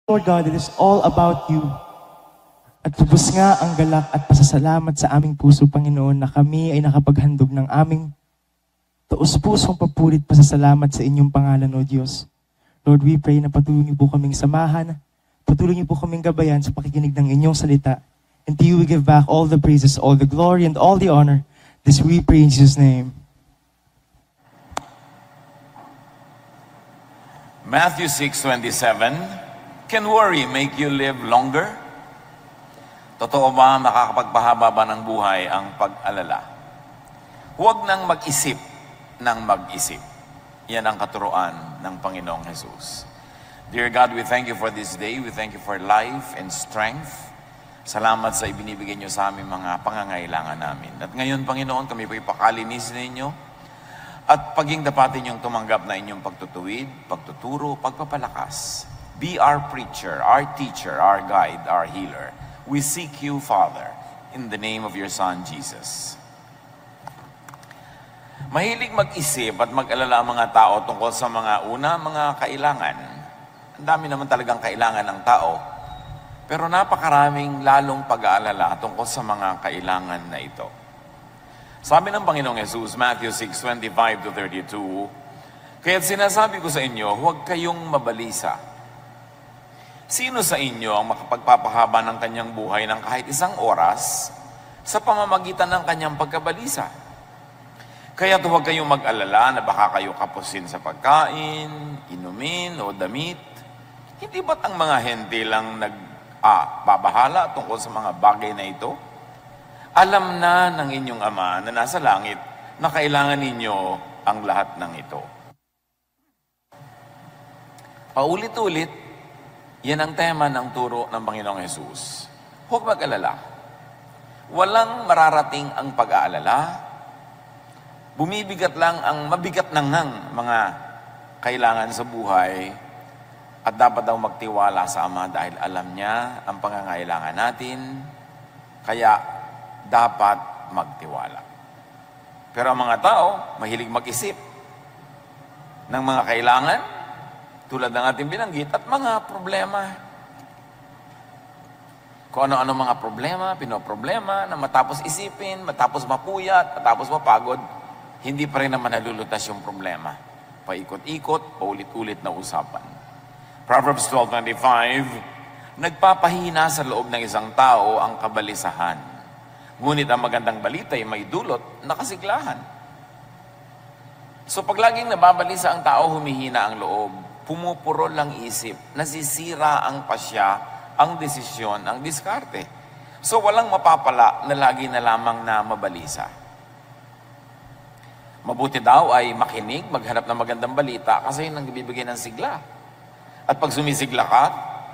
Lord God, it is all about you. At lubos nga ang galak at pasasalamat sa aming puso, Panginoon, na kami ay nakapaghandog ng aming taus-pusong papurit pasasalamat sa inyong pangalan, O Diyos. Lord, we pray na patuloy niyo po kaming samahan, patuloy niyo po kaming gabayan sa pakikinig ng inyong salita. And to you we give back all the praises, all the glory, and all the honor. This we pray in Jesus' name. Matthew 6:27, can worry make you live longer? Totoo ba makakapagpahaba ba ng buhay ang pag-alala? Huwag nang mag-isip ng mag-isip. Yan ang katuruan ng Panginoong Jesus. Dear God, we thank you for this day. We thank you for life and strength. Salamat sa ibinibigay niyo sa aming mga pangangailangan namin. At ngayon, Panginoon, kami po ipakalinis ninyo at paging dapatin yung tumanggap na inyong pagtutuwid, pagtuturo, pagpapalakas. Be our preacher, our teacher, our guide, our healer. We seek you, Father, in the name of your Son, Jesus. Mahilig mag-isip at mag-alala ang mga tao tungkol sa mga kailangan. Ang dami naman talagang kailangan ng tao. Pero napakaraming lalong pag-aalala tungkol sa mga kailangan na ito. Sabi ng Panginoong Jesus, Matthew 6:25-32, kaya't sinasabi ko sa inyo, huwag kayong mabalisa. Sino sa inyo ang makapagpapahaba ng kanyang buhay ng kahit isang oras sa pamamagitan ng kanyang pagkabalisa? Kaya't huwag kayong mag-alala na baka kayo kapusin sa pagkain, inumin o damit. Hindi ba't ang mga hente lang babahala tungkol sa mga bagay na ito? Alam na ng inyong Ama na nasa langit na kailangan ninyo ang lahat ng ito. Paulit-ulit, yan ang tema ng turo ng Panginoong Jesus. Huwag mag-alala. Walang mararating ang pag-aalala. Bumibigat lang ang mabigat ng mga kailangan sa buhay at dapat daw magtiwala sa Ama dahil alam niya ang pangangailangan natin, kaya dapat magtiwala. Pero ang mga tao, mahilig mag-isip ng mga kailangan, tulad ng ating binanggit, at mga problema. Kung ano-ano mga problema, pinoproblema, na matapos isipin, matapos mapuyat, matapos mapagod, hindi pa rin naman nalulutas yung problema. Paikot-ikot, paulit-ulit na usapan. Proverbs 12:25, nagpapahina sa loob ng isang tao ang kabalisahan. Ngunit ang magandang balita ay may dulot na kasiglahan. So pag laging nababalisa ang tao, humihina ang loob, pumupurol ang isip, nasisira ang pasya, ang desisyon, ang diskarte. So walang mapapala na lagi na lamang na mabalisa. Mabuti daw ay makinig, maghanap ng magandang balita kasi yun ang bibigay ng sigla. At pag sumisigla ka,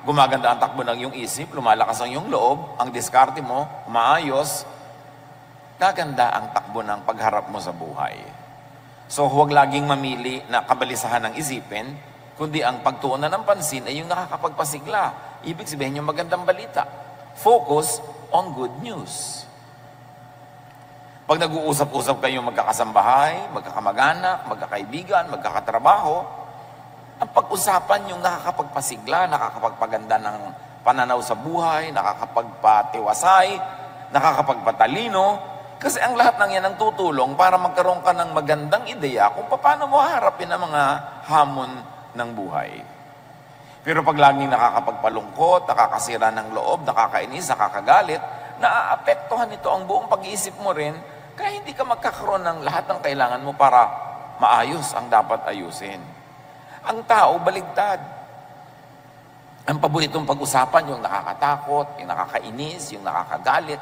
gumaganda ang takbo ng iyong isip, lumalakas ang iyong loob, ang diskarte mo, umaayos, gaganda ang takbo ng pagharap mo sa buhay. So huwag laging mamili na kabalisahan ng isipin, kundi ang pagtuunan ng pansin ay yung nakakapagpasigla. Ibig sabihin yung magandang balita. Focus on good news. Pag nag-uusap-usap kayo magkakasambahay, magkakamag-anak, magkakaibigan, magkakatrabaho, ang pag-usapan yung nakakapagpasigla, nakakapagpaganda ng pananaw sa buhay, nakakapagpatiwasay, nakakapagpatalino, kasi ang lahat ng yan ang tutulong para magkaroon ka ng magandang ideya kung paano mo haharapin ang mga hamon ng buhay. Pero pag laging nakakapagpalungkot, nakakasira ng loob, nakakainis, nakakagalit, naaapektuhan nito ang buong pag-iisip mo rin, kaya hindi ka magkakaroon ng lahat ng kailangan mo para maayos ang dapat ayusin. Ang tao, baligtad. Ang paboritong pag-usapan, yung nakakatakot, yung nakakainis, yung nakakagalit.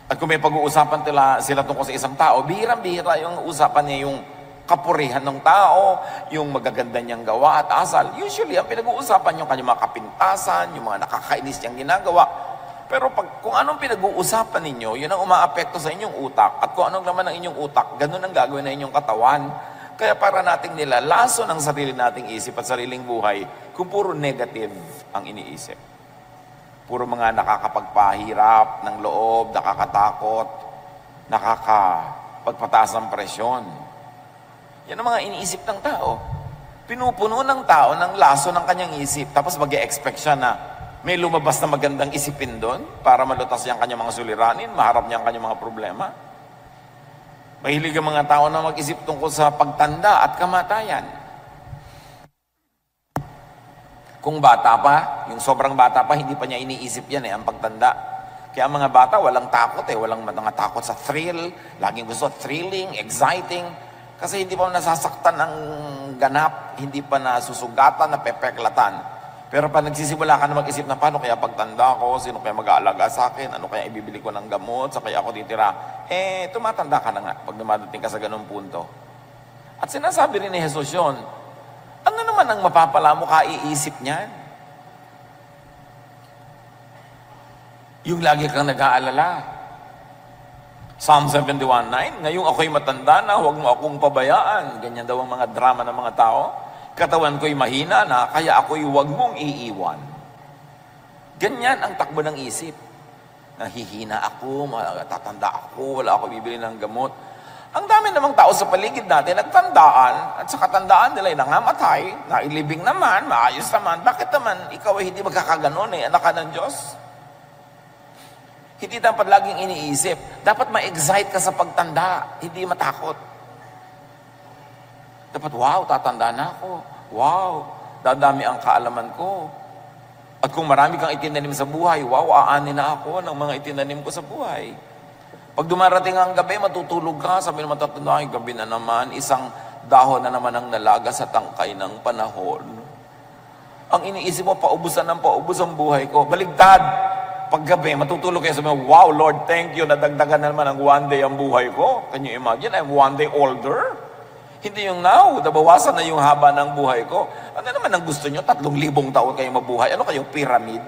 At kung may pag-uusapan sila tungkol sa isang tao, bihirang-bihira yung usapan niya yung kapurihan ng tao, yung magaganda niyang gawa at asal. Usually, ang pinag-uusapan yung kanyang mga kapintasan, yung mga nakakainis niyang ginagawa. Pero kung anong pinag-uusapan ninyo, yun ang umaapekto sa inyong utak. At kung anong laman ng inyong utak, ganun ang gagawin ng inyong katawan. Kaya para nating nilalaso ng sarili nating isip at sariling buhay kung puro negative ang iniisip. Puro mga nakakapagpahirap ng loob, nakakatakot, nakakapagpataas ng presyon. Yan ang mga iniisip ng tao. Pinupuno ng tao ng laso ng kanyang isip. Tapos mag-e-expect siya na may lumabas na magandang isipin doon para malutas niya ang kanyang mga suliranin, maharap niya ang kanyang mga problema. Mahilig ang mga tao na mag-isip tungkol sa pagtanda at kamatayan. Kung bata pa, yung sobrang bata pa, hindi pa niya iniisip yan ang pagtanda. Kaya ang mga bata, walang takot walang mga takot sa thrill, laging gusto thrilling, exciting, kasi hindi pa nasasaktan ang ganap, hindi pa nasusugatan, napepeklatan. Pero pag nagsisimula ka na mag-isip na paano kaya pagtanda ko, sino kaya mag-aalaga sa akin, ano kaya ibibili ko ng gamot, sa kaya ako titira, tumatanda ka na nga pag dumadating ka sa ganung punto. At sinasabi rin ni Jesus yun, ano naman ang mapapala mo kaiisip niyan? Yung lagi kang nag-aalala. Psalm 71:9, ngayong ako'y matanda na, huwag mo akong pabayaan. Ganyan daw ang mga drama ng mga tao. Katawan ko'y mahina na, kaya ako'y huwag mong iiwan. Ganyan ang takbo ng isip. Nahihina ako, tatanda ako, wala ako bibili ng gamot. Ang dami namang tao sa paligid natin, nagtandaan, at sa katandaan nila ay nangamatay, nailibing naman, maayos naman. Bakit naman ikaw ay hindi magkakaganon anak ka ng Diyos? Hindi dapat laging iniisip. Dapat ma-excite ka sa pagtanda, hindi matakot. Dapat, wow, tatanda na ako. Wow, dadami ang kaalaman ko. At kung marami kang itinanim sa buhay, wow, aanin na ako ng mga itinanim ko sa buhay. Pag dumarating ang gabi, matutulog ka, sabi naman tatanda, gabi na naman, isang dahon na naman ang nalaga sa tangkay ng panahon. Ang iniisip mo, paubusan ng paubos ang buhay ko. Baligtad! Paggabi, matutulog kayo, sabi mo, wow, Lord, thank you, nadagdagan na naman ang one day ang buhay ko. Can you imagine? I'm one day older. Hindi yung now, nabawasan na yung haba ng buhay ko. Ano naman ang gusto nyo? 3,000 taon kayo mabuhay. Ano kayo, pyramid?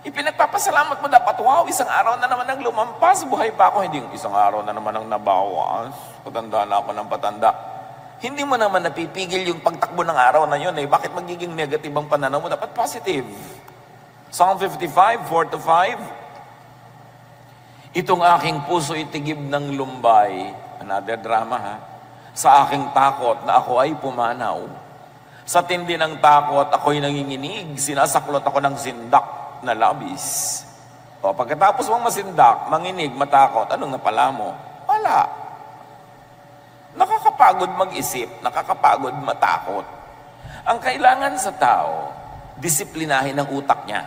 Ipinagpapasalamat mo dapat, wow, isang araw na naman ang lumampas, buhay pa ako. Hindi yung isang araw na naman ang nabawas. Patanda na ako ng patanda. Hindi mo naman napipigil yung pagtakbo ng araw na yun Bakit magiging negative ang pananaw mo? Dapat positive. Psalm 55, 4-5. Itong aking puso itigib ng lumbay. Another drama Sa aking takot na ako ay pumanaw. Sa tindi ng takot ako'y nanginginig. Sinasaklot ako ng sindak na labis. O pagkatapos mong masindak, manginig, matakot, anong napala mo? Wala. Nakakapagod mag-isip, nakakapagod matakot. Ang kailangan sa tao, disiplinahin ang utak niya.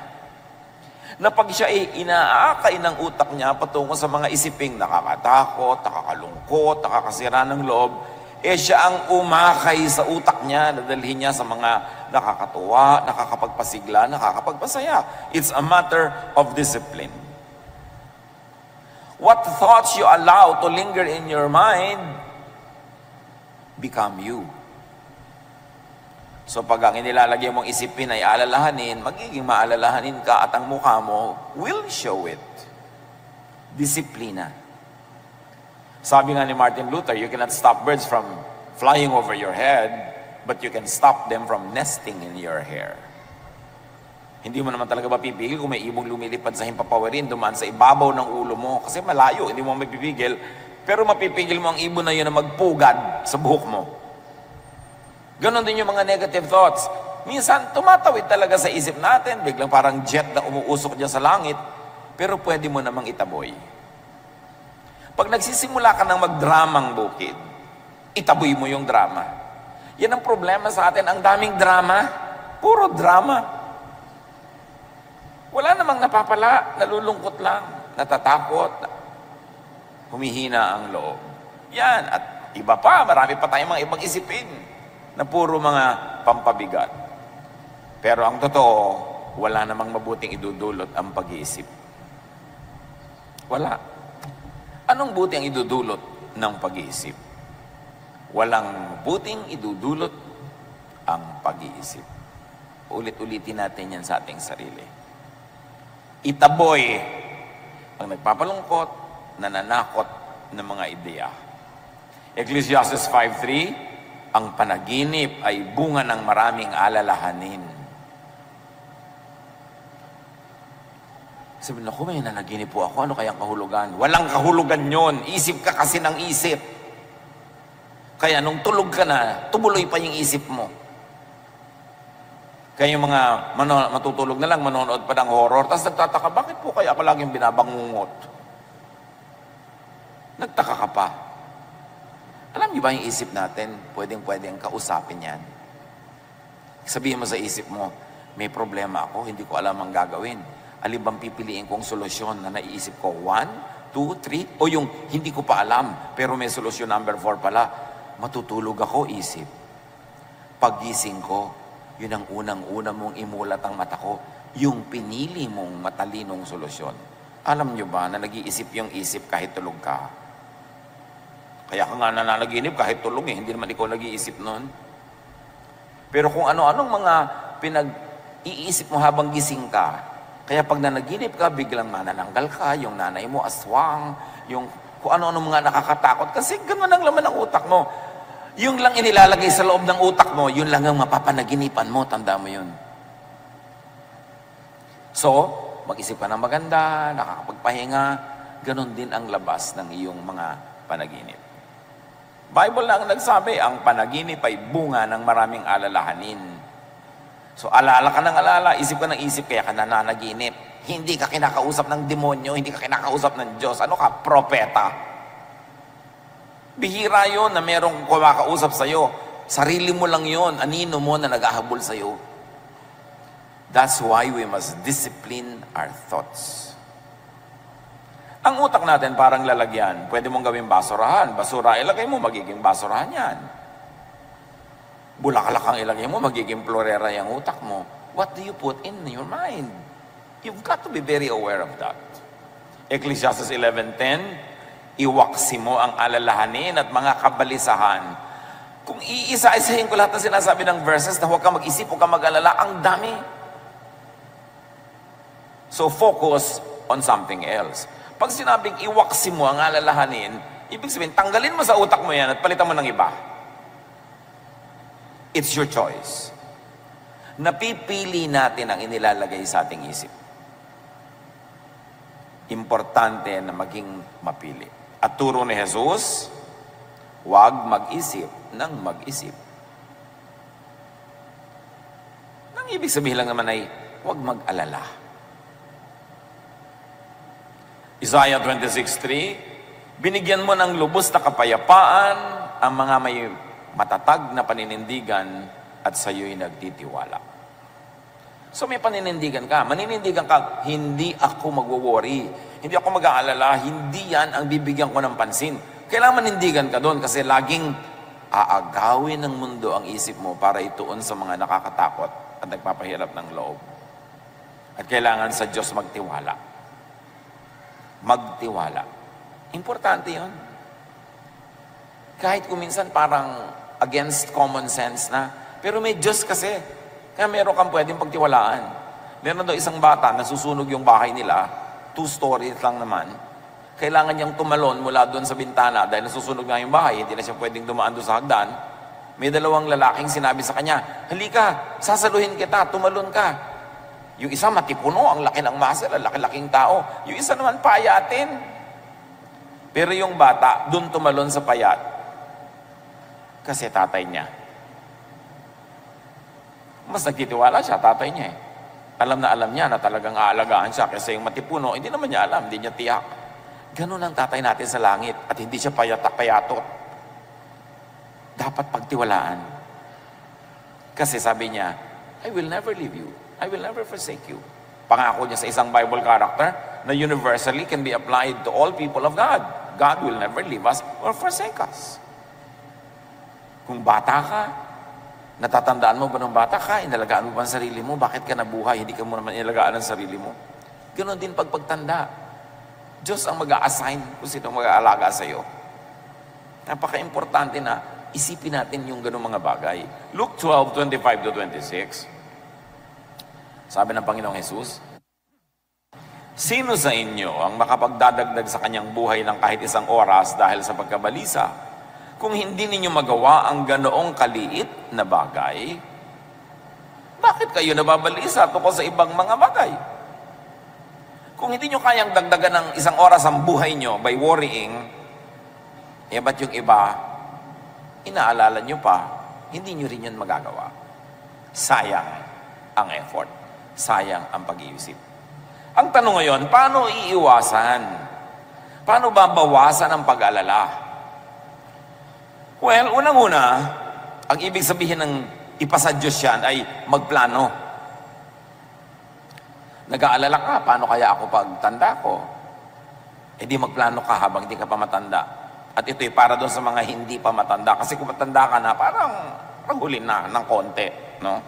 Na pag siya ay inaakay ng utak niya patungo sa mga isiping nakakatakot, nakakalungkot, nakakasira ng loob, siya ang umakay sa utak niya, nadalhin niya sa mga nakakatuwa, nakakapagpasigla, nakakapagpasaya. It's a matter of discipline. What thoughts you allow to linger in your mind become you. So pag ang inilalagay mong isipin ay alalahanin, magiging maalalahanin ka at ang mukha mo will show it. Disiplina. Sabi nga ni Martin Luther, you cannot stop birds from flying over your head, but you can stop them from nesting in your hair. Hindi mo naman talaga mapipigil kung may ibong lumilipad sa himpapawarin, dumaan sa ibabaw ng ulo mo. Kasi malayo, hindi mo mapipigil. Pero mapipigil mo ang ibon na yun na magpugad sa buhok mo. Ganon din yung mga negative thoughts. Minsan, tumatawid talaga sa isip natin, biglang parang jet na umuusok dyan sa langit, pero pwede mo namang itaboy. Pag nagsisimula ka ng magdramang bukid, itaboy mo yung drama. Yan ang problema sa atin, ang daming drama, puro drama. Wala namang napapala, nalulungkot lang, natatakot, humihina ang loob. Yan, at iba pa, marami pa tayong mga ibang isipin na puro mga pampabigat. Pero ang totoo, wala namang mabuting idudulot ang pag-iisip. Wala. Anong buti ang idudulot ng pag-iisip? Walang buting idudulot ang pag-iisip. Ulit-ulitin natin yan sa ating sarili. Itaboy ang nagpapalungkot, nananakot ng mga ideya. Ecclesiastes 5:3, ang panaginip ay bunga ng maraming alalahanin. Sabi na, may nanaginip po ako, ano kayang kahulugan? Walang kahulugan yon. Isip ka kasi ng isip. Kaya nung tulog ka na, tumuloy pa yung isip mo. Kaya yung mga matutulog na lang, manonood pa ng horror, tapos nagtataka, bakit po kaya ako laging binabangungot? Nagtaka ka pa. Alam niyo ba yung isip natin, pwedeng kausapin yan. Sabihin mo sa isip mo, may problema ako, hindi ko alam ang gagawin. Alin bang pipiliin kong solusyon na naiisip ko? 1, 2, 3? O yung hindi ko pa alam, pero may solusyon number 4 pala. Matutulog ako, isip. Paggising ko, yun ang unang-una mong imulat ang mata ko. Yung pinili mong matalinong solusyon. Alam nyo ba na nag-iisip yung isip kahit tulog ka? Kaya ka nga nananaginip kahit tulog eh. Hindi naman ikaw nag-iisip nun. Pero kung ano-anong mga pinag-iisip mo habang gising ka, kaya pag nanaginip ka, biglang manananggal ka, yung nanay mo aswang, yung kung ano-ano mga nakakatakot. Kasi gano'n ang laman ng utak mo. Yung lang inilalagay sa loob ng utak mo, yun lang ang mapapanaginipan mo, tanda mo yun. So, mag-isip ka ng maganda, nakakapagpahinga, ganon din ang labas ng iyong mga panaginip. Bible lang nagsabi, ang panaginip ay bunga ng maraming alalahanin. So, alala ka ng alala, isip ka ng isip, kaya ka nananaginip. Hindi ka kinakausap ng demonyo, hindi ka kinakausap ng Diyos. Ano ka? Propeta. Bihira yun na merong kumakausap sa'yo. Sarili mo lang yun, anino mo na nag-ahabol sa'yo. That's why we must discipline our thoughts. Ang utak natin parang lalagyan. Pwede mong gawing basurahan. Basura, ilagay mo, magiging basurahan yan. Bulaklak ang ilagay mo, magiging florera yung utak mo. What do you put in your mind? You've got to be very aware of that. Ecclesiastes 11:10, iwaksi mo ang alalahanin at mga kabalisahan. Kung iisa-isahin ko lahat ng sinasabi ng verses na huwag ka mag-isip, huwag ka mag-alala, ang dami. So focus on something else. Pag sinabing iwaksi mo ang alalahanin, ibig sabihin, tanggalin mo sa utak mo yan at palitan mo ng iba. It's your choice. Napipili natin ang inilalagay sa ating isip. Importante na maging mapili. At turo ni Jesus, huwag mag-isip ng mag-isip. Nang ibig sabihin lang naman ay, huwag mag-alala. Isaiah 26:3, binigyan mo ng lubos na kapayapaan ang mga may matatag na paninindigan at sa'yo'y nagtitiwala. So may paninindigan ka. Maninindigan ka, hindi ako magwo-worry. Hindi ako mag-aalala. Hindi yan ang bibigyan ko ng pansin. Kailangan manindigan ka doon kasi laging aagawin ng mundo ang isip mo para ituon sa mga nakakatakot at nagpapahirap ng loob. At kailangan sa Diyos magtiwala. Magtiwala. Importante yun. Kahit kuminsan parang against common sense na, pero may Diyos kasi. Kaya meron kang pwedeng pagtiwalaan. Meron daw isang bata, nasusunog yung bahay nila, 2 stories lang naman. Kailangan niyang tumalon mula doon sa bintana dahil nasusunog na yung bahay, hindi na siya pwedeng dumaan doon sa hagdan. May 2 lalaking sinabi sa kanya, halika, sasaluhin kita, tumalon ka. Yung isa matipuno, ang laki ng muscle, ang laki-laking tao. Yung isa naman payatin. Pero yung bata, doon tumalon sa payat. Kasi tatay niya. Mas nagtitiwala siya, tatay niya eh. Alam na alam niya na talagang aalagaan siya kasi yung matipuno, hindi naman niya alam, hindi niya tiyak. Ganun ang tatay natin sa langit at hindi siya payatot. Dapat pagtiwalaan. Kasi sabi niya, I will never leave you. I will never forsake you. Pangako niya sa isang Bible character na universally can be applied to all people of God. God will never leave us or forsake us. Kung bata ka, natatandaan mo ba ng bata ka? Inalagaan mo ba ang sarili mo? Bakit ka nabuhay? Hindi ka mo naman inalagaan ang sarili mo. Ganon din pagtanda. Diyos ang mag-a-assign kung sino mag-aalaga sa iyo. Napaka-importante na isipin natin yung ganong mga bagay. Luke 12:25-26. Sabi ng Panginoong Jesus, sino sa inyo ang makapagdadagdag sa kanyang buhay ng kahit 1 oras dahil sa pagkabalisa? Kung hindi ninyo magawa ang ganoong kaliit na bagay, bakit kayo nababalisa tungkol sa ibang mga bagay? Kung hindi nyo kayang dagdagan ng 1 oras ang buhay nyo by worrying, ba't yung iba, inaalala nyo pa, hindi nyo rin yun magagawa. Sayang ang effort. Sayang ang pag-iisip. Ang tanong ngayon, paano iiwasan? Paano ba bawasan ang pag-alala? Well, unang-una, ang ibig sabihin ng ipasa Diyos yan ay magplano. Nag-aalala ka, paano kaya ako pagtanda ko? E di magplano ka habang hindi ka pa matanda. At ito'y para doon sa mga hindi pa matanda. Kasi kung matanda ka na, parang rahulin na ng konti. No?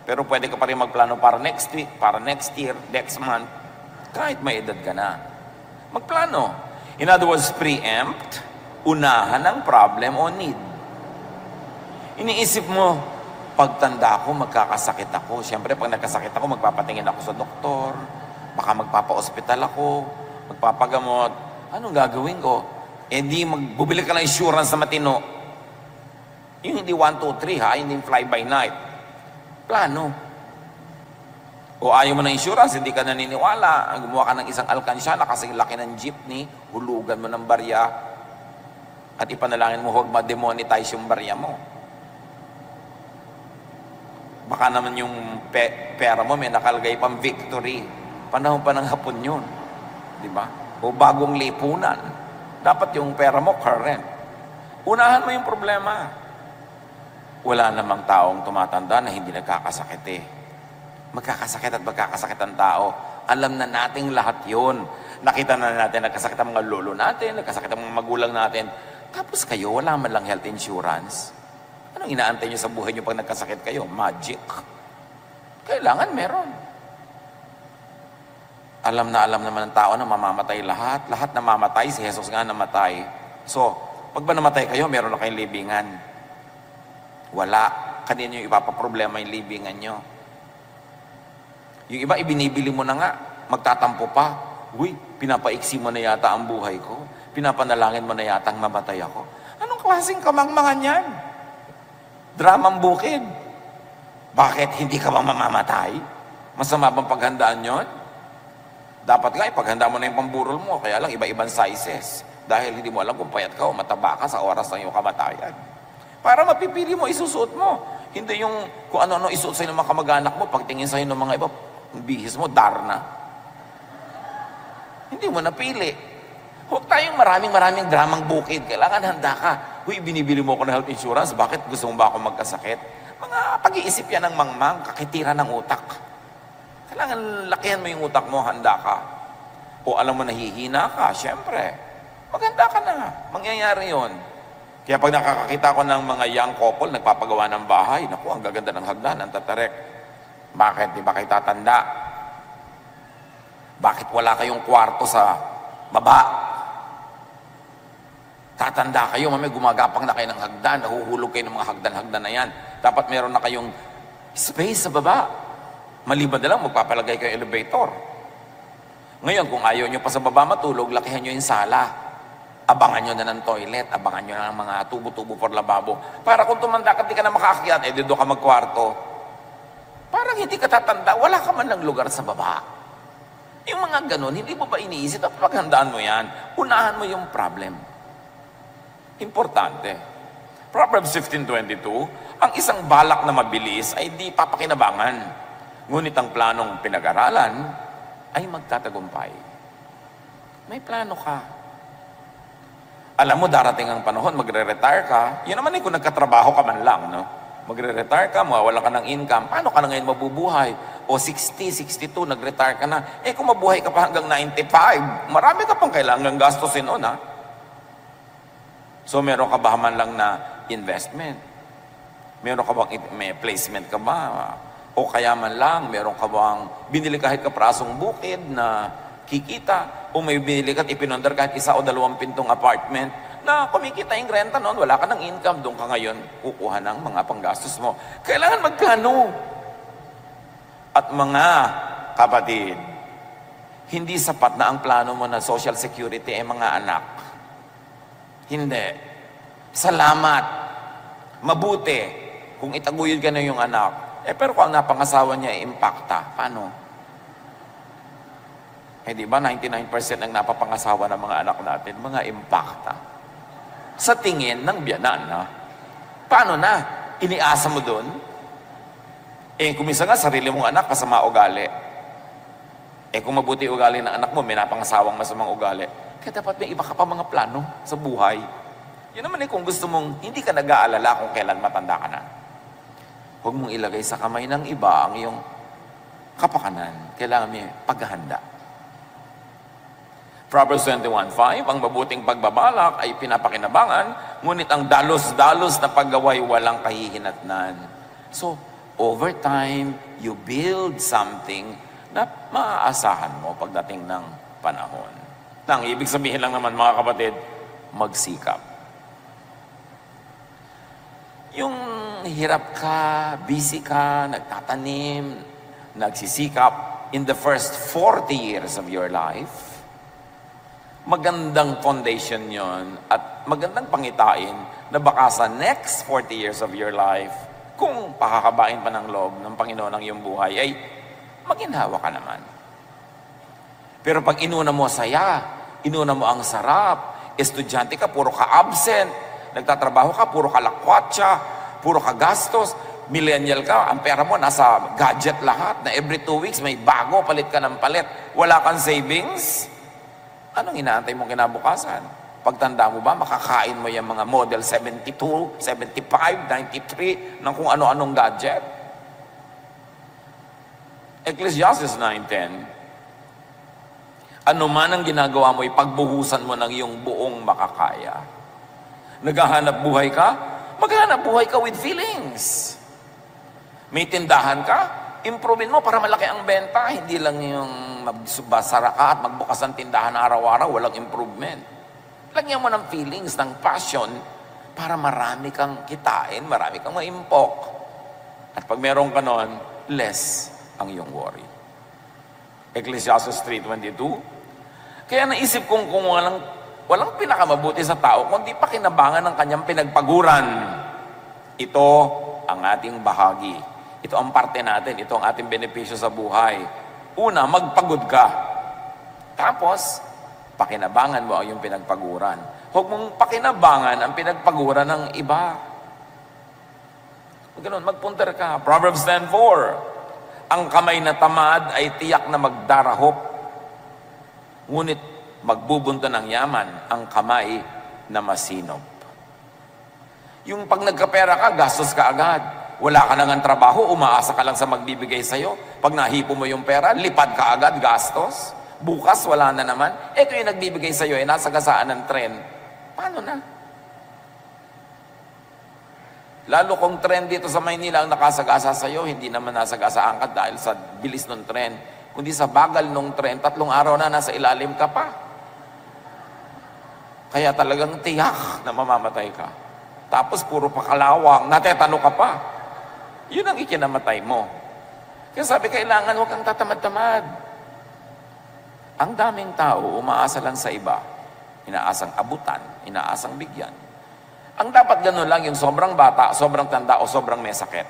Pero pwede ka pa rin magplano para next week, para next year, next month. Kahit may edad ka na. Magplano. In other words, preempt, unahan ang problem o need. Iniisip mo, pagtanda ko, magkakasakit ako. Siyempre, pag nagkasakit ako, magpapatingin ako sa doktor. Baka magpapa-hospital ako. Magpapagamot. Anong gagawin ko? Eh di, magbubili ka ng insurance na matino. Yung hindi 1, 2, 3 ha, hindi fly by night. Plano. O ayaw mo ng insurance, hindi ka naniniwala. Gumawa ka ng isang alkansyana kasi laki ng jeepney, hulugan mo ng barya, at ipanalangin mo huwag ma-demonetize yung barya mo. Baka naman yung pera mo may nakalagay pang victory. Panahon pa ng hapon yun. Di ba? O bagong lipunan. Dapat yung pera mo current. Unahan mo yung problema. Wala namang taong tumatanda na hindi nagkakasakit eh. Magkakasakit at magkakasakit ang tao. Alam na nating lahat yun. Nakita na natin, nagkasakit ang mga lolo natin, nagkasakit ang mga magulang natin. Tapos kayo, wala man lang health insurance. Anong inaantay nyo sa buhay nyo pag nagkasakit kayo? Magic. Kailangan meron. Alam naman ng tao na mamamatay lahat. Lahat namamatay, si Jesus nga namatay. So, pag ba namatay kayo, meron na kayong libingan. Wala. Kanina yung ipapaproblema yung libingan nyo. Yung iba, ibinibili mo na nga. Magtatampo pa. Uy, pinapaiksi mo na yata ang buhay ko. Pinapanalangin mo na yata ang mamatay ako. Anong klaseng kamangmangan yan? Dramang bukid. Bakit hindi ka ba mamamatay? Masama bang paghandaan yon? Dapat nga ipaghanda mo na yung pamburol mo. Kaya lang iba-ibang sizes. Dahil hindi mo alam kung payat ka o mataba ka sa oras ng iyong kamatayan. Para mapipili mo, isusuot mo. Hindi yung kung ano-ano isuot sa'yo ng mga kamag-anak mo, pagtingin sa'yo ng mga iba, ang bihis mo, darna. Hindi mo napili. Huwag tayong maraming dramang bukid. Kailangan handa ka. Huy, binibili mo ako ng health insurance. Bakit? Gusto mo ba ako magkasakit? Mga pag-iisip yan ng mangmang, kakitira ng utak. Kailangan lakihan mo yung utak mo, handa ka. O alam mo, nahihina ka, syempre. Maghanda ka na. Mangyayari yon. Kaya pag nakakakita ko ng mga young couple, nagpapagawa ng bahay, naku, ang gaganda ng hagdan, ang tatarek. Bakit? Di ba kayo tatanda? Bakit wala kayong kwarto sa baba? Tatanda kayo, mamaya gumagapang na kayo ng hagdan, nahuhulog kayo ng mga hagdan-hagdan na yan. Dapat meron na kayong space sa baba. Maliban na lang, magpapalagay kayo elevator. Ngayon, kung ayaw nyo pa sa baba matulog, lakihan nyo yung sala. Abangan nyo na ng toilet, abangan nyo na ng mga tubo-tubo for lababo. Para kung tumanda ka, di ka na makakakyat, doon ka magkwarto. Parang hindi ka tatanda, wala ka man ng lugar sa baba. Yung mga ganun, hindi mo ba iniisip at paghandaan mo yan, unahan mo yung problem. Importante. Proverbs 15:22, ang isang balak na mabilis ay di papakinabangan. Ngunit ang planong pinag-aralan ay magtatagumpay. May plano ka. Alam mo, darating ang panahon, magre-retire ka. Yun naman kung nagkatrabaho ka man lang, no? Magre-retire ka, mawawala ka ng income. Paano ka na ngayon mabubuhay? O 60, 62, nag-retire ka na. Eh kung mabuhay ka pa hanggang 95, marami ka pang kailangan gastusin on, ha? So meron ka ba man lang na investment? Meron ka bang may placement ka ba? O kaya man lang, meron ka bang binili kahit kaprasong bukid na kikita? O may binili ka at ipinondar kahit 1 o 2 pintong apartment na kumikita yung renta noon, wala ka ng income, doon ka ngayon kukuha ng mga panggastos mo. Kailangan magplano. At mga kapatid, hindi sapat na ang plano mo na social security ay mga anak. Hindi. Salamat. Mabuti kung itaguyod ka na yung anak. Pero kung ang napangasawa niya ay impacta, paano? Di ba 99% ng napapangasawa ng mga anak natin, mga impacta. Sa tingin ng biyanan, ha? Paano na? Iniasa mo doon? Kung minsan nga, sarili mong anak, kasama ugali. Kung mabuti ugali ng anak mo, may napangasawang masamang ugali. Kaya dapat may iba ka pa mga plano sa buhay. Yun naman kung gusto mong, hindi ka nag-aalala kung kailan matanda ka na. Huwag mong ilagay sa kamay ng iba ang iyong kapakanan. Kailangan may paghahanda. Proverbs 21:5, ang mabuting pagbabalak ay pinapakinabangan, ngunit ang dalos-dalos na paggaway walang kahihinatnan. So, over time, you build something na maaasahan mo pagdating ng panahon. Nang ibig sabihin lang naman mga kapatid, magsikap. Yung hirap ka, busy ka, nagtatanim, nagsisikap in the first 40 years of your life, magandang foundation yon at magandang pangitain na baka sa next 40 years of your life, kung pakakabain pa ng loob ng Panginoon ang iyong buhay, ay maginhawa ka naman. Pero pag inuna mo saya, inuna mo ang sarap, estudyante ka, puro ka absent, nagtatrabaho ka, puro ka lakwatsa, puro ka gastos, millennial ka, ang pera mo nasa gadget lahat, na every 2 weeks may bago, palit ka ng palit, wala kang savings, anong inaantay mong kinabukasan? Pagtanda mo ba, makakain mo yung mga model 72, 75, 93, ng kung ano-anong gadget? Ecclesiastes 9:10, ano man ang ginagawa mo, ipagbuhusan mo ng iyong buong makakaya. Naghahanap buhay ka? Maghanap buhay ka with feelings. May tindahan ka? Improvein mo para malaki ang benta. Hindi lang yung magbasara ka at magbukas ng tindahan araw-araw, walang improvement. Lagyan mo ng feelings, ng passion, para marami kang kitain, marami kang maimpok. At pag meron ka nun, less ang iyong worry. Ecclesiastes 3:22, kaya naisip kong kung walang pinakamabuti sa tao, kundi pakinabangan ng kanyang pinagpaguran. Ito ang ating bahagi. Ito ang parte natin. Ito ang ating benepisyo sa buhay. Una, magpagod ka. Tapos, pakinabangan mo ang iyong pinagpaguran. Huwag mong pakinabangan ang pinagpaguran ng iba. Ganun, magpunter ka. Proverbs 10:4, ang kamay na tamad ay tiyak na magdarahop. Ngunit magbubunto ng yaman ang kamay na masinop. Yung pag nagkapera ka, gastos ka agad. Wala ka nang trabaho, umaasa ka lang sa magbibigay sa'yo. Pag nahipo mo yung pera, lipad ka agad, gastos. Bukas, wala na naman. Ito yung nagbibigay sa'yo, nasa gasaan ng tren. Paano na? Lalo kung tren dito sa Maynila ang nakasagasa sa'yo, hindi naman nasagasaan ka dahil sa bilis ng tren. Kundi sa bagal ng tren, 3 araw na nasa ilalim ka pa. Kaya talagang tiyak na mamamatay ka. Tapos puro pakalawang, natetano ka pa. Yun ang ikinamatay mo. Kaya sabi, kailangan huwag kang tatamad-tamad. Ang daming tao, umaasa lang sa iba. Inaasang abutan, inaasang bigyan. Ang dapat ganun lang, yung sobrang bata, sobrang tanda, o sobrang may sakit.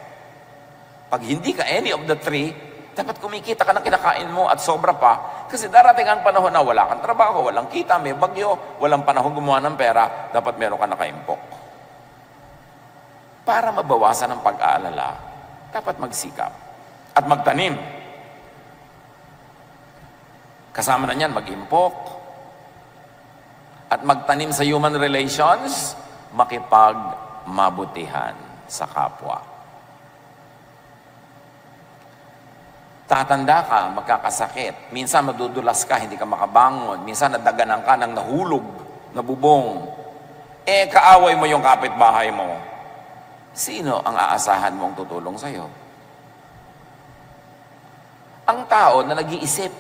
Pag hindi ka any of the three, dapat kumikita ka ng kinakain mo at sobra pa. Kasi darating ang panahon na wala kang trabaho, walang kita, may bagyo, walang panahon gumawa ng pera, dapat meron ka nakaimpok. Para mabawasan ang pag-aalala, dapat magsikap at magtanim. Kasama na niyan, mag-impok. At magtanim sa human relations, makipagmabutihan sa kapwa. Tatanda ka, magkakasakit. Minsan madudulas ka, hindi ka makabangon. Minsan nadaganan ka ng nahulog, nabubong. Kaaway mo yung kapitbahay mo. Sino ang aasahan mong tutulong sa'yo? Ang tao na nag-iisip.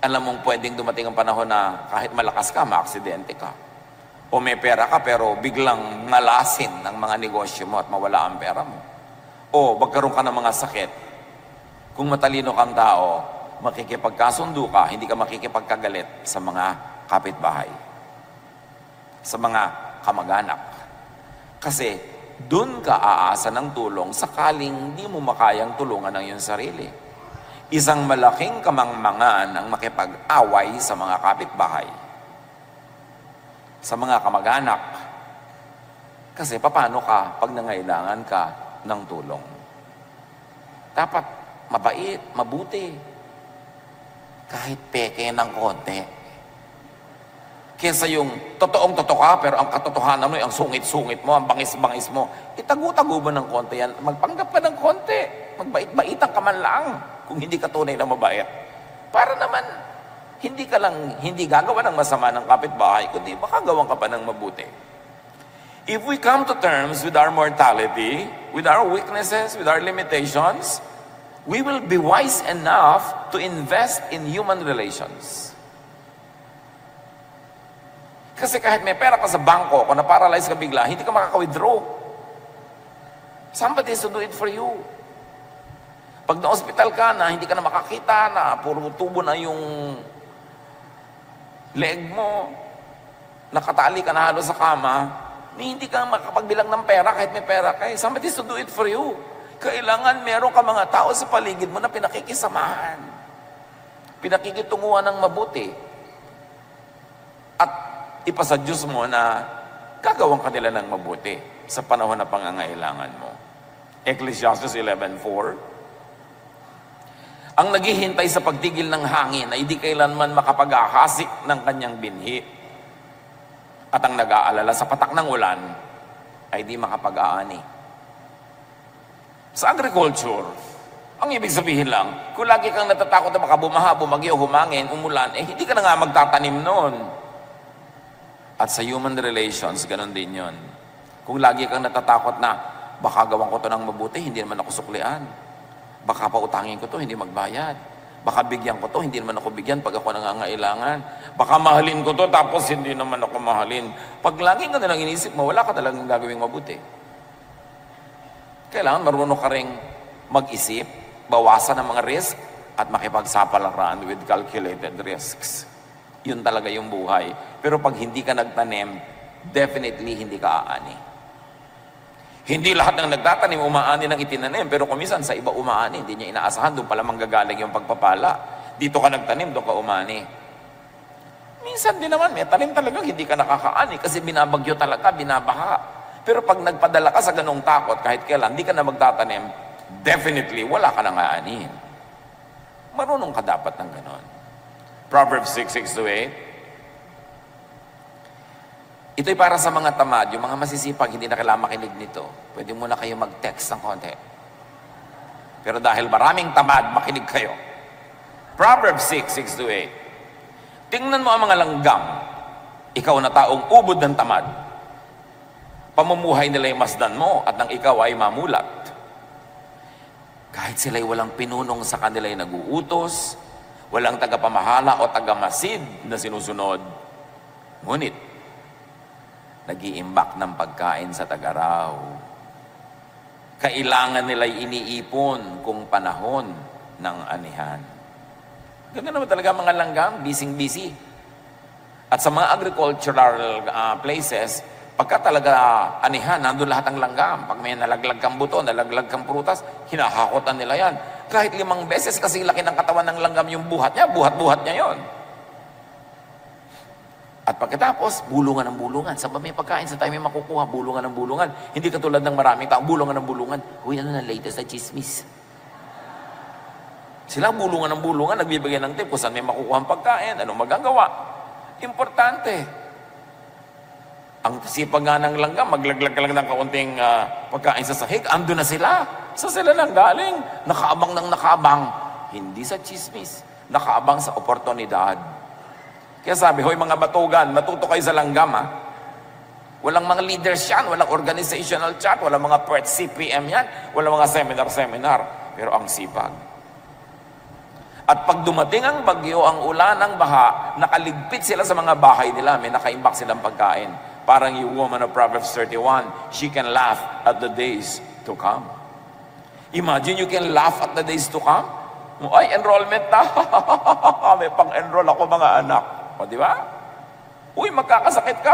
Alam mong pwedeng dumating ang panahon na kahit malakas ka, maaksidente ka. O may pera ka pero biglang ngalasin ng mga negosyo mo at mawala ang pera mo. O magkaroon ka ng mga sakit. Kung matalino kang tao, makikipagkasundo ka, hindi ka makikipagkagalit sa mga kapitbahay, sa mga kamag-anak. Kasi doon ka aasa ng tulong sakaling hindi mo makayang tulungan ang iyong sarili. Isang malaking kamangmangan ang makipag-away sa mga kapitbahay, sa mga kamag-anak. Kasi paano ka pag nangailangan ka ng tulong? Dapat mabait, mabuti. Kahit peke ng konti. Kesa yung totoong-totoo ka, pero ang katotohanan mo, ang sungit-sungit mo, ang bangis-bangis mo, itago-tago mo ng konti yan. Magpanggap ka ng konti. Magbait-baitan ka man lang kung hindi ka tunay na mabait. Para naman, hindi gagawa ng masama ng kapitbahay, kundi makagawan ka pa ng mabuti. If we come to terms with our mortality, with our weaknesses, with our limitations, we will be wise enough to invest in human relations. Kasi kahit may pera ka sa bangko, kung na-paralyze ka bigla, hindi ka makaka-withdraw. Somebody has to do it for you. Pag na-hospital ka na, hindi ka na makakita, na puro tubo na yung leg mo, nakatali ka na halos sa kama, hindi ka makapagbilang ng pera kahit may pera ka. Somebody has to do it for you. Kailangan meron ka mga tao sa paligid mo na pinakikisamahan. Pinakikitunguhan ng mabuti. At ipasa Diyos mo na gagawin ka nila ng mabuti sa panahon na pangangailangan mo. Ecclesiastes 11:4. Ang naghihintay sa pagtigil ng hangin ay di kailanman makapag-ahasik ng kanyang binhi. At ang nag-aalala sa patak ng ulan ay di makapag-aani. Sa agriculture, ang ibig sabihin lang, kung lagi kang natatakot na baka bumaha, bumagyo, humangin, umulan, hindi ka na nga magtatanim nun. At sa human relations, ganun din yun. Kung lagi kang natatakot na, baka gawan ko to ng mabuti, hindi naman ako suklian. Baka pautangin ko to, hindi magbayad. Baka bigyan ko to, hindi naman ako bigyan pag ako nangangailangan. Baka mahalin ko to, tapos hindi naman ako mahalin. Pag lagi ka nalang inisip mo, wala ka talagang gagawing mabuti. Kailangan marunong ka rin mag-isip, bawasan ang mga risk, at makipagsapalaran with calculated risks. Yun talaga yung buhay. Pero pag hindi ka nagtanim, definitely hindi ka aani. Hindi lahat ng nagtatanim umaani ng itinanim, pero kumisan sa iba umaani, hindi niya inaasahan, doon pala manggagaling yung pagpapala. Dito ka nagtanim, doon ka umani. Minsan din naman, may tanim talagang hindi ka nakakaani kasi binabagyo talaga, binabaha. Pero pag nagpadala ka sa ganong takot, kahit kailan, hindi ka na magtatanim, definitely, wala ka nang aanin. Marunong ka dapat ng ganon. Proverbs 6:6-8. Ito'y para sa mga tamad, yung mga masisipag, hindi na kailangan makinig nito. Pwede muna kayo mag-text ng konti. Pero dahil maraming tamad, makinig kayo. Proverbs 6:6-8. Tingnan mo ang mga langgam. Ikaw na taong ubod ng tamad. Pamumuhay nila yung masdan mo at nang ikaw ay mamulat. Kahit sila'y walang pinunong sa kanila yung naguutos, walang tagapamahala o tagamasid na sinusunod, ngunit nag-iimbak ng pagkain sa tagaraw. Kailangan nila'y iniipon kung panahon ng anihan. Ganda naman talaga mga langgam, busy-busy. At sa mga agricultural places, pagka talaga anihan, nandun lahat ang langgam. Pag may nalaglag kang buto, nalaglag kang prutas, hinahakotan nila yan. Kahit 5 beses kasi laki ng katawan ng langgam yung buhat niya, buhat-buhat niya yon. At pagkatapos, bulungan ng bulungan. Saan ba may pagkain? Sa tayo may makukuha? Bulungan ng bulungan. Hindi katulad ng maraming tao, bulungan ng bulungan. Uy, ano na latest na chismis? Sila bulungan ng bulungan, nagbibigay ng tip kung saan may makukuha ang pagkain, anong magagawa. Importante. Ang sipag nga ng langgam, maglaglag ka lang ng kaunting pagkain sa sahig, ando na sila. Sa sila lang galing. Nakaabang ng nakaabang. Hindi sa chismis. Nakaabang sa oportunidad. Kaya sabi, hoy mga batugan, matuto kayo sa langgam ha. Walang mga leaders yan, walang organizational chat, walang mga PERT CPM yan, walang mga seminar. Pero ang sipag. At pag dumating ang bagyo, ang ulan, ang baha, nakaligpit sila sa mga bahay nila, may nakaimbak silang pagkain. Parang yung woman of Proverbs 31, she can laugh at the days to come. Imagine you can laugh at the days to come. Ay, enrollment na. May pang-enroll ako mga anak. O, di ba? Uy, magkakasakit ka.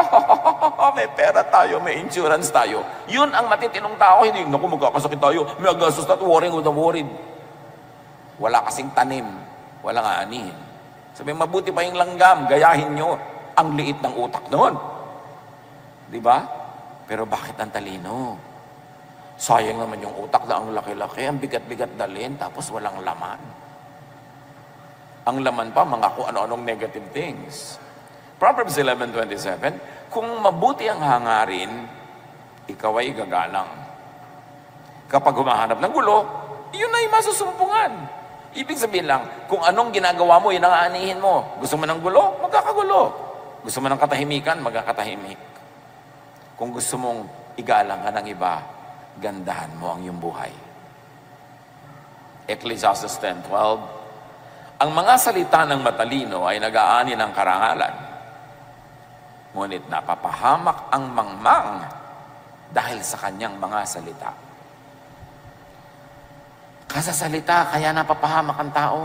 May pera tayo, may insurance tayo. Yun ang matitinong tao. Hindi, naku, magkakasakit tayo. May agastos na, worrying with the worried. Wala kasing tanim. Walang aanihin. Sabi, mabuti pa yung langgam. Gayahin nyo. Ang liit ng utak noon. Di ba? Pero bakit ang talino? Sayang naman yung utak na ang laki-laki, ang bigat-bigat dalhin, tapos walang laman. Ang laman pa, mga kung ano-anong negative things. Proverbs 11:27, kung mabuti ang hangarin, ikaw ay gagalang. Kapag humahanap ng gulo, yun ay masusumpungan. Ibig sabihin lang, kung anong ginagawa mo, yun ang aanihin mo. Gusto mo ng gulo? Magkakagulo. Gusto mo ng katahimikan? Magkakatahimik. Kung gusto mong igalang ka ng iba, gandahan mo ang iyong buhay. Ecclesiastes 10:12, ang mga salita ng matalino ay nag-aani ng karangalan, ngunit napapahamak ang mangmang dahil sa kanyang mga salita. Kasasalita, kaya napapahamak ang tao.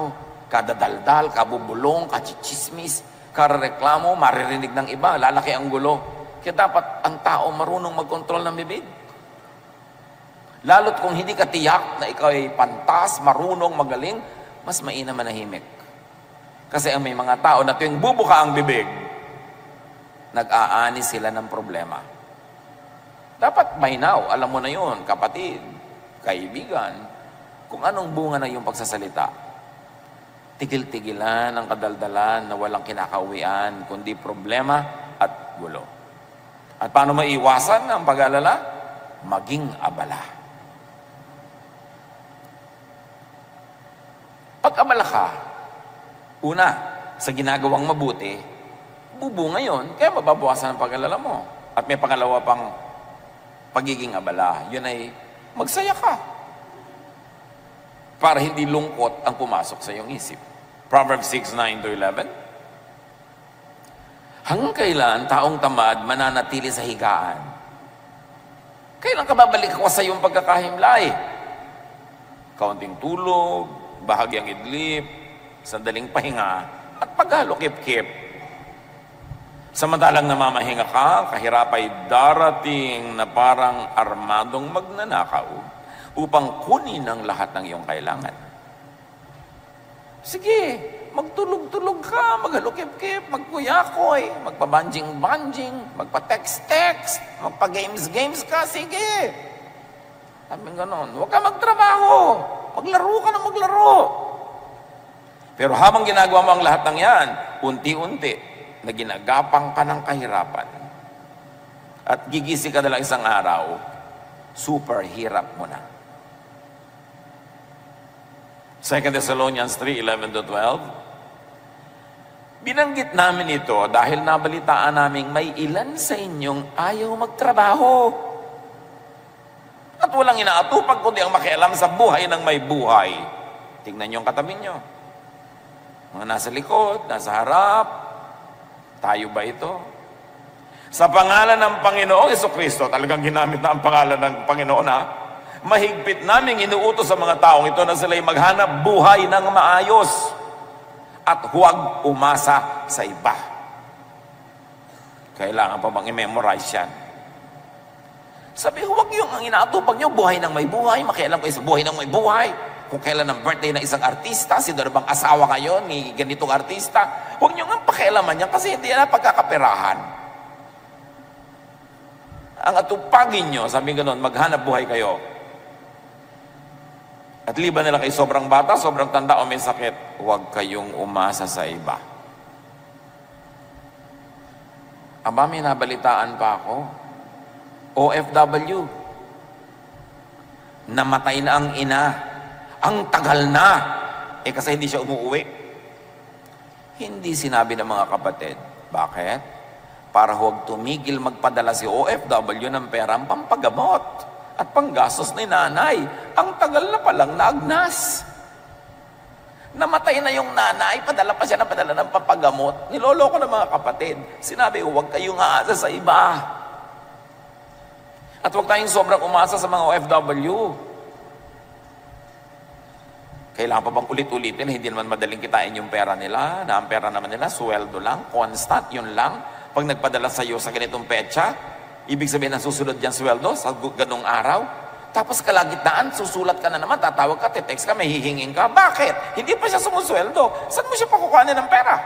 Kadadaldal, kabubulong, kachichismis, karareklamo, maririnig ng iba, lalaki ang gulo. Kaya dapat ang tao marunong magkontrol ng bibig. Lalo't kung hindi ka tiyak na ikaw ay pantas, marunong, magaling, mas mainam manahimik. Kasi ang may mga tao na tuwing bubuka ang bibig, nag-aani sila ng problema. Dapat by now, alam mo na yun, kapatid, kaibigan, kung anong bunga na yung pagsasalita. Tigil-tigilan ang kadaldalan na walang kinakauwian, kundi problema at gulo. At paano maiwasan ang pag-alala? Maging abala. Pag-abala ka, una, sa ginagawang mabuti, bubunga yun, kaya mababawasan ang pag-alala mo. At may pangalawa pang pagiging abala, yun ay magsaya ka. Para hindi lungkot ang pumasok sa iyong isip. Proverbs 6:9-11. Hanggang kailan taong tamad mananatili sa higaan? Kailan ka babalik ako sa iyong pagkakahimlay? Kaunting tulog, bahagyang idlip, sandaling pahinga, at paghalukip-kip. Samantalang namamahinga ka, kahirap ay darating na parang armadong magnanakaw upang kunin ang lahat ng iyong kailangan. Sige, magtulog-tulog ka, maghalukip-kip, magkuyakoy, magpabanjing-banjing, magpa-text-text, magpa-games-games ka, sige. Sabi ganon, huwag ka magtrabaho, maglaro ka na maglaro. Pero habang ginagawa mo ang lahat ng yan, unti-unti, na ginagapang ka ng kahirapan, at gigisi ka na lang isang araw, super hirap mo na. 2 Thessalonians 3:11-12. Binanggit namin ito dahil nabalitaan naming may ilan sa inyong ayaw magtrabaho. At walang inaatupag kundi ang makialam sa buhay ng may buhay. Tingnan niyo ang katabi niyo. Mga nasa likod, nasa harap. Tayo ba ito? Sa pangalan ng Panginoong Jesucristo, talagang ginamit na ang pangalan ng Panginoon mahigpit naming inuutos sa mga taong ito na sila'y maghanap buhay ng maayos at huwag umasa sa iba. Kailangan pa bang i-memorize yan? Sabi, huwag yung ang inaatupag nyo, buhay ng may buhay, makialam kayo sa buhay ng may buhay. Kung kailan ang birthday ng isang artista, sino na bang asawa kayo ni ganitong artista, huwag nyo nga pakialaman yan kasi hindi yan pagkakaperahan. Ang atupagin nyo, sabi ganon, maghanap buhay kayo. At liban nila kay sobrang bata, sobrang tanda o may sakit, huwag kayong umasa sa iba. Aba, may nabalitaan pa ako. OFW. Namatay na ang ina. Ang tagal na. Kasi hindi siya umuuwi. Hindi sinabi ng mga kapatid. Bakit? Para huwag tumigil magpadala si OFW ng perang pampagamot at panggastos ni nanay. Ang tagal na palang naagnas. Namatay na yung nanay, padala pa siya ng padala ng pampagamot. Niloloko ng mga kapatid. Sinabi, huwag kayong aasa sa iba. At huwag tayong sobrang umasa sa mga OFW. Kailangan pa bang ulit-ulitin, hindi naman madaling kitain yung pera nila, na ang pera naman nila, sweldo lang, constant, yun lang. Pag nagpadala sa iyo sa ganitong petsa, ibig sabihin na susunod yan sweldo sa ganong araw. Tapos kalagitnaan, susulat ka na naman, tatawag ka, text ka, may hihingin ka. Bakit? Hindi pa siya sumusweldo. Saan mo siya pakukuhanin ng pera?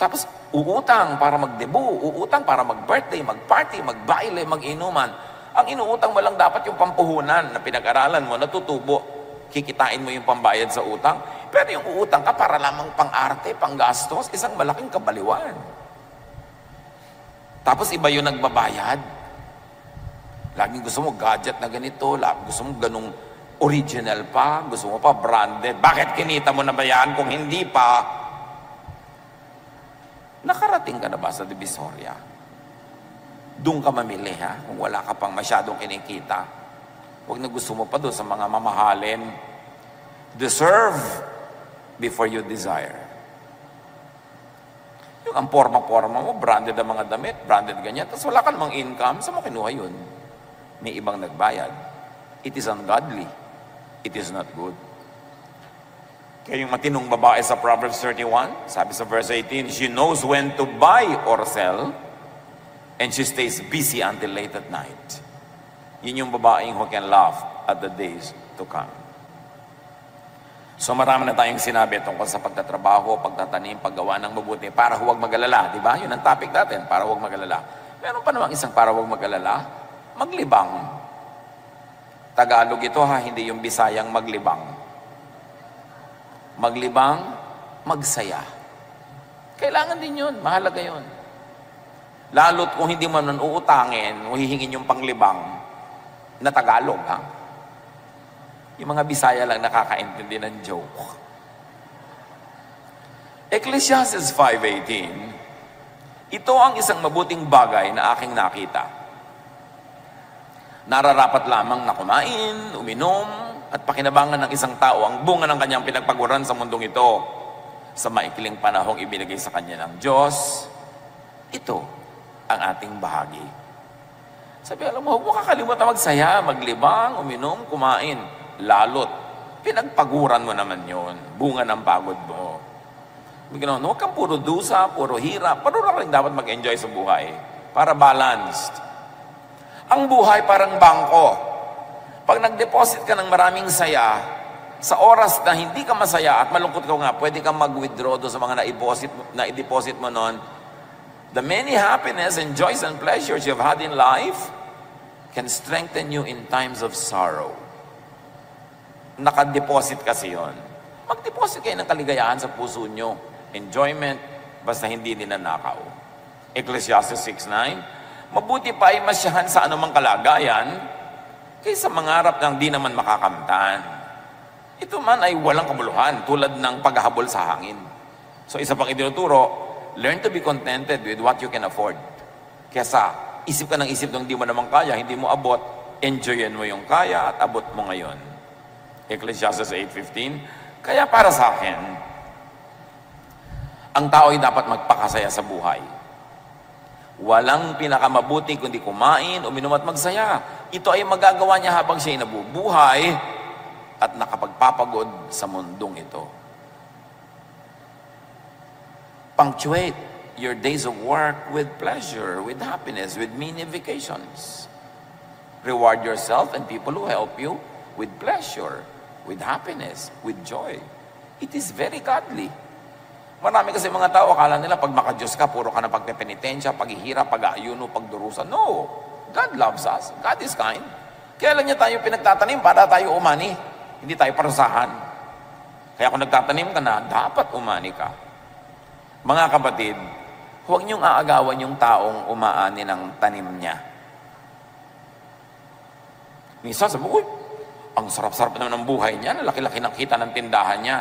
Tapos, Uutang para mag-debut, uutang para mag-birthday, mag-party, mag-baile, mag-inuman. Ang inuutang mo lang dapat yung pampuhunan na pinag-aralan mo, natutubo. Kikitain mo yung pambayad sa utang. Pero yung uutang ka para lamang pang-arte, pang-gastos, isang malaking kabaliwan. Tapos iba yung nagbabayad. Laging gusto mo gadget na ganito, gusto mo ganung original pa, gusto mo pa branded. Bakit kinita mo na ba yan kung hindi pa? Nakarating ka na ba sa Divisoria? Doon ka mamili, ha? Kung wala ka pang masyadong kinikita. Huwag na gusto mo pa doon sa mga mamahalin. Deserve before you desire. Yung ang porma-porma mo, branded ang mga damit, branded ganyan. Tapos wala ka namang income, saan mo kinuha yun? May ibang nagbayad. It is ungodly. It is not good. Kaya yung matinong babae sa Proverbs 31, sabi sa verse 18, she knows when to buy or sell, and she stays busy until late at night. Yun yung babaeng who can laugh at the days to come. So marami na tayong sinabi tungkol sa pagtatrabaho, pagtatanim, paggawa ng mabuti, para huwag mag-alala, di ba? Yun ang topic natin, para huwag mag-alala. Meron pa namang isang para huwag mag-alala, maglibang. Tagalog ito ha, hindi yung Bisayang maglibang. Maglibang, magsaya. Kailangan din yun, mahalaga yun. Lalo't kung hindi mo nun uutangin, o hihingin yung panglibang na Tagalog ha. Yung mga Bisaya lang nakakaintindi ng joke. Ecclesiastes 5:18, ito ang isang mabuting bagay na aking nakita. Nararapat lamang na kumain, uminom, at pakinabangan ng isang tao ang bunga ng kanyang pinagpaguran sa mundong ito sa maikling panahong ibinigay sa kanya ng Diyos. Ito ang ating bahagi. Sabi, alam mo, huwag mo kakalimutan magsaya, maglibang, uminom, kumain. Lalot, pinagpaguran mo naman yon, bunga ng pagod mo. Bigyan, huwag kang puro dusa, puro hirap. Paano rin dapat mag-enjoy sa buhay? Para balanced. Ang buhay parang bangko. Pag nag-deposit ka ng maraming saya, sa oras na hindi ka masaya at malungkot ka nga, pwede kang mag-withdraw doon sa mga na-deposit mo noon. The many happiness and joys and pleasures you've had in life can strengthen you in times of sorrow. Naka-deposit kasi yon. Mag-deposit kayo ng kaligayahan sa puso nyo. Enjoyment, basta hindi ninanakaw. Ecclesiastes 6:9, mabuti pa ay masyahan sa anumang kalagayan kaysa mangarap ng di naman makakamtan. Ito man ay walang kabuluhan, tulad ng paghahabol sa hangin. So isa pang itinuturo, learn to be contented with what you can afford. Kesa isip ka ng isip ng di mo naman kaya, hindi mo abot, enjoyin mo yung kaya at abot mo ngayon. Ecclesiastes 8:15, kaya para sa akin, ang tao ay dapat magpakasaya sa buhay. Walang pinakamabuti kundi kumain, uminom at magsaya. Ito ay magagawa niya habang siya ay nabubuhay at nakapagpapagod sa mundong ito. Punctuate your days of work with pleasure, with happiness, with mini vacations. Reward yourself and people who help you with pleasure, with happiness, with joy. It is very godly. Marami kasi mga tao, akala nila pag maka-Diyos ka, puro ka na pagpepenitensya, paghihirap, pag-aayuno, pagdurusan. No! God loves us. God is kind. Kaya lang niya tayo pinagtatanim para tayo umani. Hindi tayo parusahan. Kaya kung nagtatanim ka na, dapat umani ka. Mga kapatid, huwag niyong aagawan yung taong umaani ng tanim niya. Minsan sabi, uy, ang sarap-sarap naman ng buhay niya, laki-laki ng kita ng tindahan niya.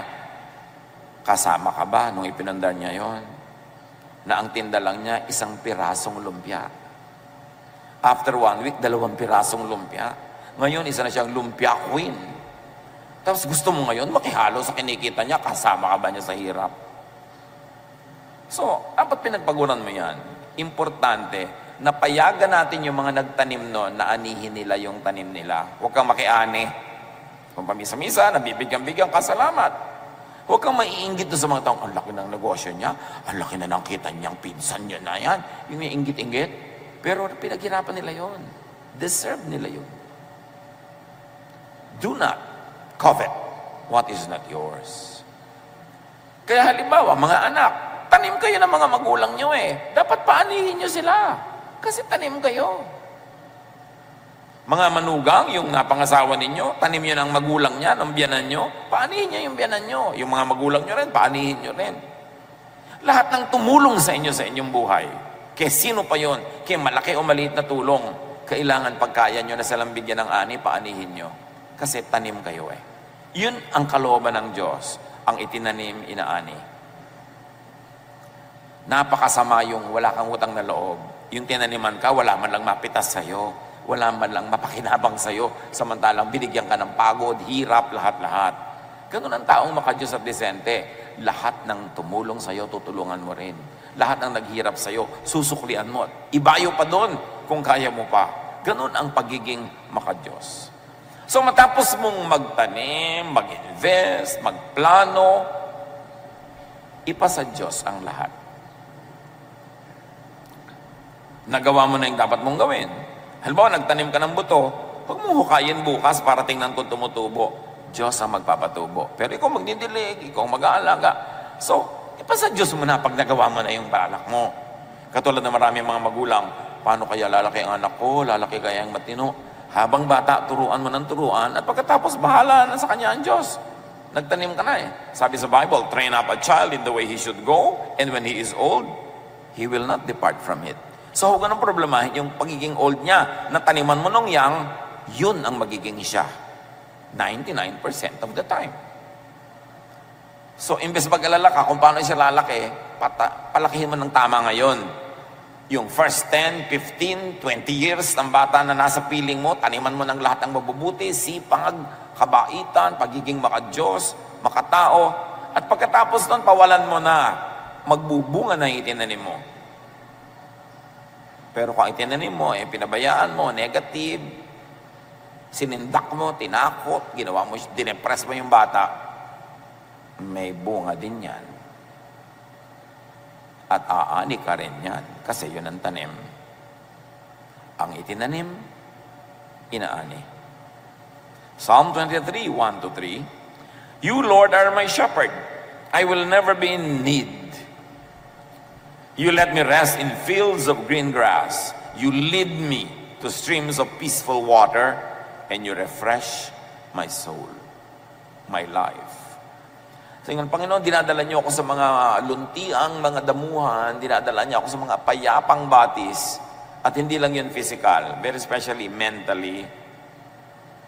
Kasama ka ba nung ipinandar niya yon? Na ang tinda lang niya, 1 pirasong lumpia. After 1 week, 2 pirasong lumpia. Ngayon, isa na siyang lumpia queen. Tapos gusto mo ngayon, makihalo sa kinikita niya, kasama ka ba niya sa hirap? So, dapat pinagpaguran mo yan. Importante, na payagan natin yung mga nagtanim noon na anihin nila yung tanim nila. Huwag kang makiani. Kung pamisa-misa, nabibigyan-bigyan ka, salamat. Huwag kang maiinggit sa mga taong, ang laki ng negosyo niya, ang laki na ng kita niyang pinsan niya na yan. Yung may inggit-inggit. Pero pinaghirapan nila yon. Deserve nila yun. Do not covet what is not yours. Kaya halimbawa, mga anak, tanim kayo ng mga magulang nyo eh. Dapat paanihin nyo sila. Kasi tanim kayo. Mga manugang, yung napangasawa ninyo, tanim nyo ng magulang niya, ng biyanan nyo, paanihin nyo yung biyanan nyo. Yung mga magulang nyo rin, paanihin nyo rin. Lahat ng tumulong sa inyo sa inyong buhay, kaya sino pa yon, kaya malaki o maliit na tulong, kailangan pagkaya nyo na silang bigyan ng ani, paanihin nyo. Kasi tanim kayo eh. Yun ang kalooban ng Diyos, ang itinanim, inaani. Napakasama yung wala kang utang na loob. Yung tinaniman ka, wala man lang mapitas sa'yo. Wala man lang mapakinabang sa'yo. Samantalang binigyan ka ng pagod, hirap, lahat-lahat. Ganun ang taong makadiyos at disente. Lahat ng tumulong sa'yo, tutulungan mo rin. Lahat ng naghirap sa'yo, susuklian mo. Ibayo pa doon kung kaya mo pa. Ganun ang pagiging makadiyos. So matapos mong magtanim, mag-invest, magplano, ipasa Diyos ang lahat. Nagawa mo na yung dapat mong gawin. Halimbawa, nagtanim ka ng buto, huwag mong hukayin bukas para tingnan kung tumutubo. Diyos ang magpapatubo. Pero ikaw magdidilig, ikaw mag-aalaga. So, ipasa Diyos mo na pag nagawa mo na yung balak mo. Katulad ng maraming mga magulang, paano kaya lalaki ang anak ko, lalaki kaya ang matino? Habang bata, turuan mo ng turuan, at pagkatapos, bahala na sa kanya ang Diyos. Nagtanim ka na eh. Sabi sa Bible, train up a child in the way he should go, and when he is old, he will not depart from it. So, huwag ganun problemahin yung pagiging old niya. Nataniman mo nung yang, yun ang magiging siya. 99% of the time. So, imbes mag-alala ka kung paano siya lalaki, palakihin mo ng tama ngayon. Yung first 10, 15, 20 years ng bata na nasa piling mo, taniman mo ng lahat ng mabubuti, sipag, kabaitan, pagiging makadiyos, makatao. At pagkatapos nun, pawalan mo na. Magbubunga na yung itinanim mo. Pero kung itinanim mo, pinabayaan mo, negative, sinindak mo, tinakot, ginawa mo, dinepress mo yung bata, may bunga din yan. At aani ka rin yan, kasi yun ang tanim. Ang itinanim, inaani. Psalm 23, 1-3, You, Lord, are my shepherd. I will never be in need. You let me rest in fields of green grass. You lead me to streams of peaceful water, and you refresh my soul, my life. So yung Panginoon, dinadala niyo ako sa mga luntiang, mga damuhan, dinadala niyo ako sa mga payapang batis, at hindi lang yun physical, very especially mentally.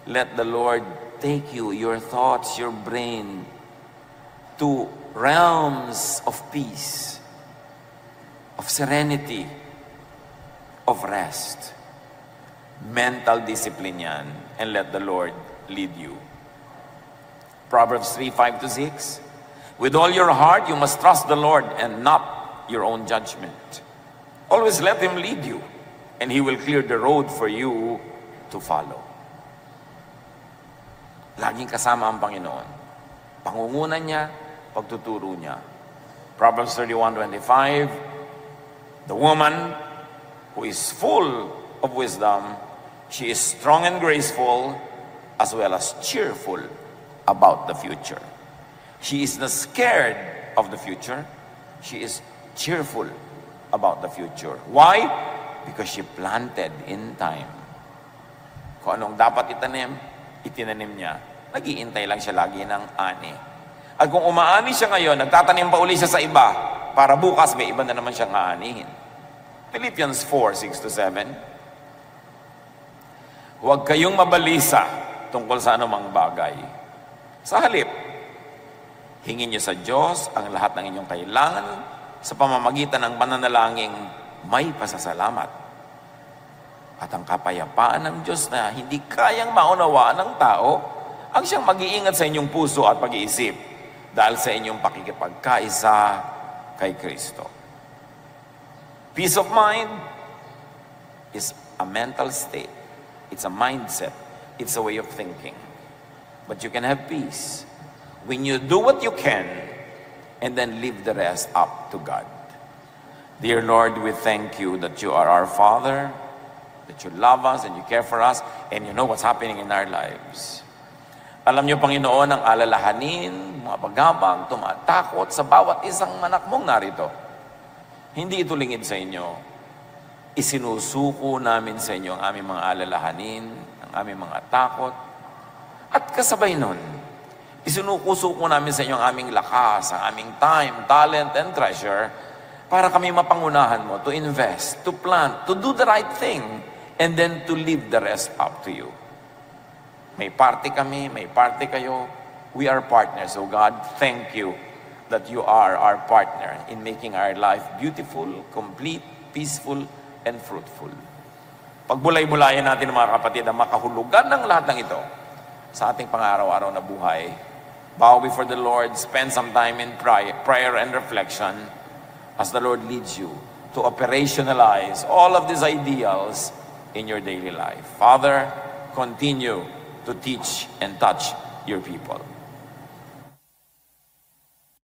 Let the Lord take you, your thoughts, your brain, to realms of peace, of serenity, of rest. Mental discipline yan, and let the Lord lead you. Proverbs 3, 5-6, With all your heart, you must trust the Lord and not your own judgment. Always let Him lead you, and He will clear the road for you to follow. Laging kasama ang Panginoon. Pangungunan niya, pagtuturo niya. Proverbs 31:25, The woman who is full of wisdom, she is strong and graceful, as well as cheerful about the future. She is not scared of the future. She is cheerful about the future. Why? Because she planted in time. Kung anong dapat itinanim niya. Nag-iintay lang siya lagi ng ani. At kung umaani siya ngayon, nagtatanim pa uli siya sa iba, para bukas may iba na naman siyang aanihin. Philippians 4:6-7. Huwag kayong mabalisa tungkol sa anumang bagay. Sa halip, hingin niyo sa Diyos ang lahat ng inyong kailangan sa pamamagitan ng pananalangin may pasasalamat. At ang kapayapaan ng Diyos na hindi kayang maunawaan ng tao, ang siyang mag-iingat sa inyong puso at pag-iisip dahil sa inyong pakikipagkaisa kay Kristo. Peace of mind is a mental state. It's a mindset. It's a way of thinking. But you can have peace when you do what you can and then leave the rest up to God. Dear Lord, we thank you that you are our Father, that you love us and you care for us, and you know what's happening in our lives. Alam niyo, Panginoon, ang alalahanin, mga paghabang, tumatakot sa bawat isang anak mong narito. Hindi ito lingid sa inyo. Isinusuko namin sa inyo ang aming mga alalahanin, ang aming mga takot. At kasabay nun, isinuko-suko namin sa inyo ang aming lakas, ang aming time, talent, and treasure para kami mapangunahan mo to invest, to plan, to do the right thing, and then to leave the rest up to you. May party kami, may party kayo. We are partners. So God, thank you that you are our partner in making our life beautiful, complete, peaceful, and fruitful. Pagbulay-bulayan natin mga kapatid ang makahulugan ng lahat ng ito sa ating pang-araw-araw na buhay. Bow before the Lord, spend some time in prayer and reflection as the Lord leads you to operationalize all of these ideals in your daily life. Father, continue to teach and touch your people.